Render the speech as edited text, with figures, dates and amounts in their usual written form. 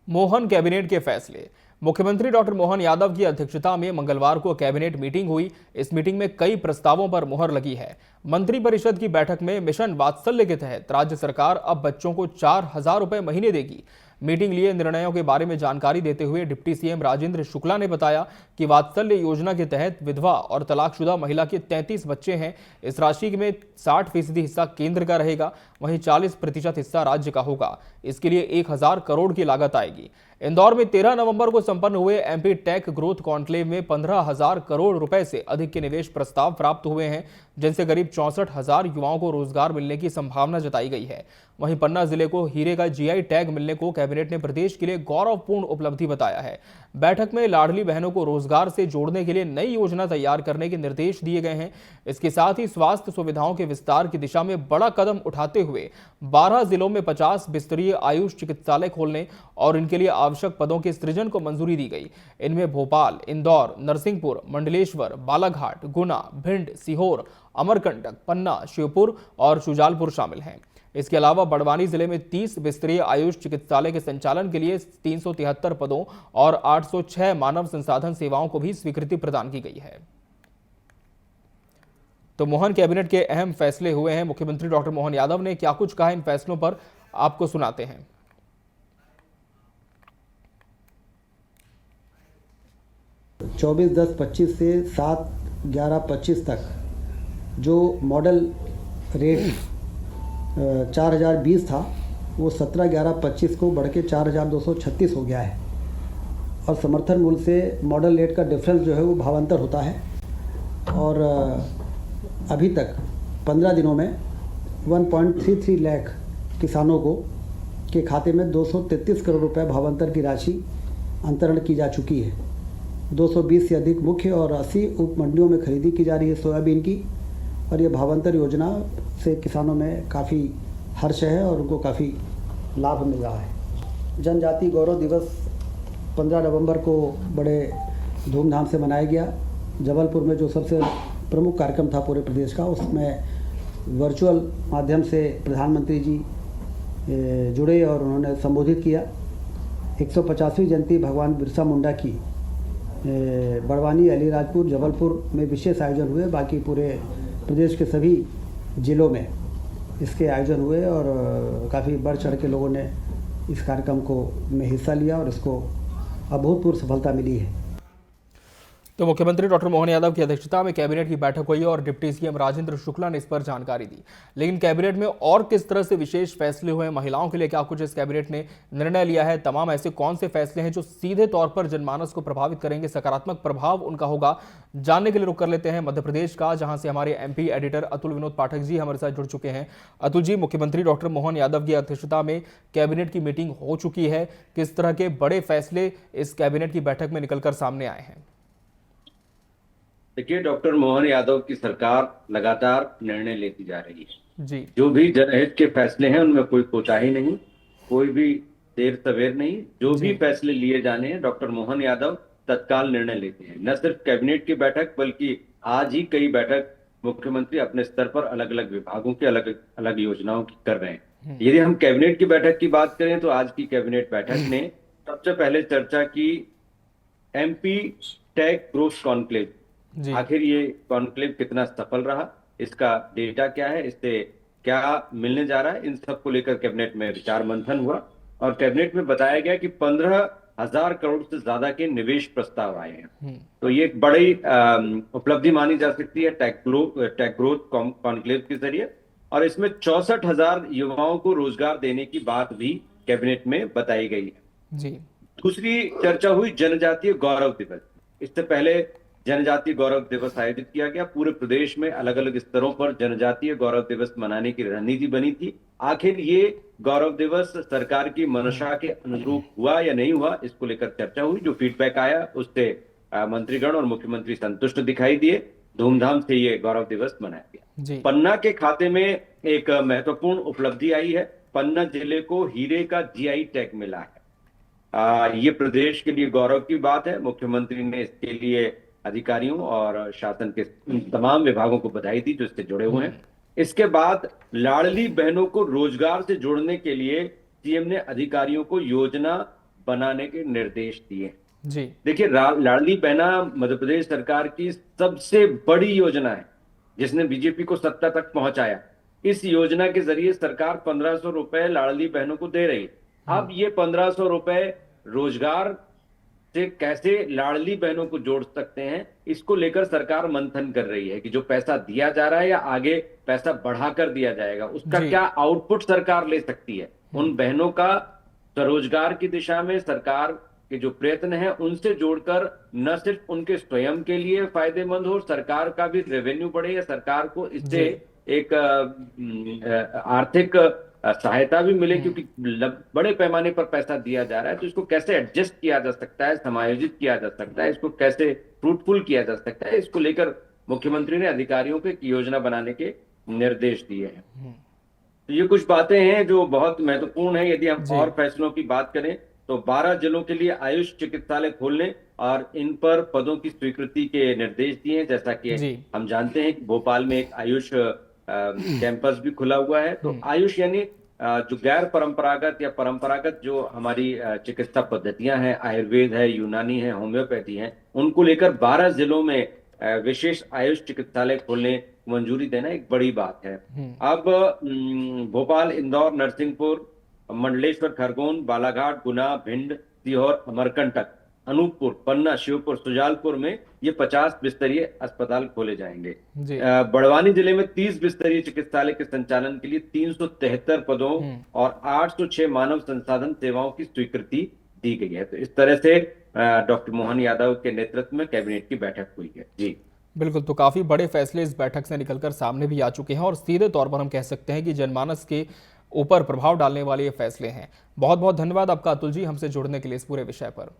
Mohan cabinet के फैसले। मुख्यमंत्री डॉक्टर मोहन यादव की अध्यक्षता में मंगलवार को कैबिनेट मीटिंग हुई। इस मीटिंग में कई प्रस्तावों पर मुहर लगी है। मंत्रिपरिषद की बैठक में मिशन वात्सल्य के तहत राज्य सरकार अब बच्चों को 4,000 रुपए महीने देगी। मीटिंग लिए निर्णयों के बारे में जानकारी देते हुए डिप्टी सीएम राजेंद्र शुक्ला ने बताया कि वात्सल्य योजना के तहत विधवा और तलाकशुदा महिला के 33 बच्चे हैं। इस राशि में 60% हिस्सा केंद्र का रहेगा, वहीं 40% हिस्सा राज्य का होगा। इसके लिए 1,000 करोड़ की लागत आएगी। इंदौर में 13 नवंबर को संपन्न हुए एमपी टेक ग्रोथ कॉन्क्लेव में 15,000 करोड़ रुपए से अधिक के निवेश प्रस्ताव प्राप्त हुए हैं, जिनसे करीब 64,000 युवाओं को रोजगार मिलने की संभावना जताई गई है। वहीं पन्ना जिले को हीरे का जीआई टैग मिलने को कैबिनेट ने प्रदेश के लिए गौरवपूर्ण उपलब्धि बताया है। बैठक में लाडली बहनों को रोजगार से जोड़ने के लिए नई योजना तैयार करने के निर्देश दिए गए हैं। इसके साथ ही स्वास्थ्य सुविधाओं के विस्तार की दिशा में बड़ा कदम उठाते हुए 12 जिलों में 50 बिस्तरीय आयुष चिकित्सालय खोलने और इनके लिए आवश्यक पदों के सृजन को मंजूरी दी गई। इनमें भोपाल, इंदौर, नरसिंहपुर, मंडलेश्वर, बालाघाट, गुना, भिंड, सीहोर, अमरकंटक, पन्ना, श्योपुर और शुजालपुर शामिल हैं। इसके अलावा बड़वानी जिले में 30 बिस्तरीय आयुष चिकित्सालय के संचालन के लिए 373 पदों और 806 मानव संसाधन सेवाओं को भी स्वीकृति प्रदान की गई है। तो मोहन कैबिनेट के अहम फैसले हुए हैं। मुख्यमंत्री डॉक्टर मोहन यादव ने क्या कुछ कहा इन फैसलों पर, आपको सुनाते हैं। 24/10/25 से 7/11/25 तक जो मॉडल रेट 4,020 था, वो 17/11/25 को बढ़ के 4,236 हो गया है। और समर्थन मूल्य से मॉडल रेट का डिफरेंस जो है वो भावांतर होता है। और अभी तक 15 दिनों में 1.33 लाख किसानों को के खाते में 233 करोड़ रुपए भावांतर की राशि अंतरण की जा चुकी है। 220 से अधिक मुख्य और 80 उप मंडियों में खरीदी की जा रही है सोयाबीन की। और ये भावांतर योजना से किसानों में काफ़ी हर्ष है और उनको काफ़ी लाभ मिल रहा है। जनजाति गौरव दिवस 15 नवंबर को बड़े धूमधाम से मनाया गया। जबलपुर में जो सबसे प्रमुख कार्यक्रम था पूरे प्रदेश का, उसमें वर्चुअल माध्यम से प्रधानमंत्री जी जुड़े और उन्होंने संबोधित किया। 150वीं जयंती भगवान बिरसा मुंडा की बड़वानी, अलीराजपुर, जबलपुर में विशेष आयोजन हुए। बाकी पूरे प्रदेश के सभी जिलों में इसके आयोजन हुए और काफ़ी बढ़ चढ़ के लोगों ने इस कार्यक्रम को में हिस्सा लिया और इसको अभूतपूर्व सफलता मिली है। तो मुख्यमंत्री डॉक्टर मोहन यादव की अध्यक्षता में कैबिनेट की बैठक हुई और डिप्टी सीएम राजेंद्र शुक्ला ने इस पर जानकारी दी। लेकिन कैबिनेट में और किस तरह से विशेष फैसले हुए, महिलाओं के लिए क्या कुछ इस कैबिनेट ने निर्णय लिया है, तमाम ऐसे कौन से फैसले हैं जो सीधे तौर पर जनमानस को प्रभावित करेंगे, सकारात्मक प्रभाव उनका होगा, जानने के लिए रुख कर लेते हैं मध्य प्रदेश का, जहां से हमारे एमपी एडिटर अतुल विनोद पाठक जी हमारे साथ जुड़ चुके हैं। अतुल जी, मुख्यमंत्री डॉक्टर मोहन यादव की अध्यक्षता में कैबिनेट की मीटिंग हो चुकी है, किस तरह के बड़े फैसले इस कैबिनेट की बैठक में निकलकर सामने आए हैं? देखिए, डॉक्टर मोहन यादव की सरकार लगातार निर्णय लेती जा रही है जी। जो भी जनहित के फैसले हैं उनमें कोई कोताही नहीं, कोई भी देर सवेर नहीं। जो भी फैसले लिए जाने हैं डॉक्टर मोहन यादव तत्काल निर्णय लेते हैं। न सिर्फ कैबिनेट की बैठक बल्कि आज ही कई बैठक मुख्यमंत्री अपने स्तर पर अलग अलग विभागों की अलग अलग योजनाओं की कर रहे हैं। यदि हम कैबिनेट की बैठक की बात करें तो आज की कैबिनेट बैठक ने सबसे पहले चर्चा की एमपी टेक ग्रोथ कॉन्क्लेव। आखिर ये कॉन्क्लेव कितना सफल रहा, इसका डेटा क्या है, इससे क्या मिलने जा रहा है, इन सब को लेकर कैबिनेट में विचार मंथन हुआ और कैबिनेट में बताया गया कि 15,000 करोड़ से ज्यादा के निवेश प्रस्ताव आए हैं। तो ये एक बड़ी उपलब्धि मानी जा सकती है टेक ग्रोथ कॉन्क्लेव के जरिए। और इसमें 64,000 युवाओं को रोजगार देने की बात भी कैबिनेट में बताई गई है जी। दूसरी चर्चा हुई जनजातीय गौरव दिवस। इससे पहले जनजातीय गौरव दिवस आयोजित किया गया। पूरे प्रदेश में अलग अलग स्तरों पर जनजातीय गौरव दिवस मनाने की रणनीति बनी थी। आखिर ये गौरव दिवस सरकार की मंशा के अनुरूप हुआ या नहीं हुआ, इसको लेकर चर्चा हुई। जो फीडबैक आया उससे मंत्रीगण और मुख्यमंत्री संतुष्ट दिखाई दिए। धूमधाम से ये गौरव दिवस मनाया गया। पन्ना के खाते में एक महत्वपूर्ण उपलब्धि आई है। पन्ना जिले को हीरे का जीआई टैग मिला है। ये प्रदेश के लिए गौरव की बात है। मुख्यमंत्री ने इसके लिए अधिकारियों और शासन के तमाम विभागों को बधाई दी जो इससे जुड़े हुए हैं। इसके बाद लाडली बहनों को रोजगार से जोड़ने के लिए सीएम ने अधिकारियों को योजना बनाने के निर्देश दिए। जी। देखिए, लाडली बहना मध्य प्रदेश सरकार की सबसे बड़ी योजना है जिसने बीजेपी को सत्ता तक पहुंचाया। इस योजना के जरिए सरकार 1500 रुपए लाडली बहनों को दे रही है। अब ये 1500 रुपए रोजगार से कैसे लाडली बहनों को जोड़ सकते हैं, इसको लेकर सरकार मंथन कर रही है कि जो पैसा दिया जा रहा है या आगे पैसा बढ़ाकर दिया जाएगा, उसका जी। क्या आउटपुट सरकार ले सकती है। उन बहनों का स्वरोजगार की दिशा में सरकार के जो प्रयत्न है उनसे जोड़कर न सिर्फ उनके स्वयं के लिए फायदेमंद हो, सरकार का भी रेवेन्यू बढ़े या सरकार को इससे एक आर्थिक सहायता भी मिले, क्योंकि बड़े पैमाने पर पैसा दिया जा रहा है। तो इसको कैसे एडजस्ट किया जा सकता है, समायोजित किया जा सकता है, इसको कैसे फ्रूटफुल किया जा सकता है, इसको लेकर मुख्यमंत्री ने अधिकारियों को एक योजना बनाने के निर्देश दिए हैं। तो ये कुछ बातें हैं जो बहुत महत्वपूर्ण है। यदि हम और फैसलों की बात करें तो 12 जिलों के लिए आयुष चिकित्सालय खोलने और इन पर पदों की स्वीकृति के निर्देश दिए हैं। जैसा कि हम जानते हैं कि भोपाल में एक आयुष कैंपस भी खुला हुआ है। तो आयुष यानी जो गैर परंपरागत या परंपरागत जो हमारी चिकित्सा पद्धतियां हैं, आयुर्वेद है, यूनानी है, होम्योपैथी है, उनको लेकर 12 जिलों में विशेष आयुष चिकित्सालय खोलने की मंजूरी देना एक बड़ी बात है। अब भोपाल, इंदौर, नरसिंहपुर, मंडलेश्वर, खरगोन, बालाघाट, गुना, भिंड, सीहोर, अमरकंटक, अनूपपुर, पन्ना, श्योपुर, सुजालपुर में ये 50 बिस्तरीय अस्पताल खोले जाएंगे। बड़वानी जिले में 30 बिस्तरीय चिकित्सालय के संचालन के लिए 373 पदों और 806 मानव संसाधन सेवाओं की स्वीकृति दी गई है। तो इस तरह से डॉक्टर मोहन यादव के नेतृत्व में कैबिनेट की बैठक हुई है। जी बिल्कुल, तो काफी बड़े फैसले इस बैठक से निकलकर सामने भी आ चुके हैं और सीधे तौर पर हम कह सकते हैं कि जनमानस के ऊपर प्रभाव डालने वाले ये फैसले हैं। बहुत बहुत धन्यवाद आपका अतुल जी, हमसे जुड़ने के लिए इस पूरे विषय पर।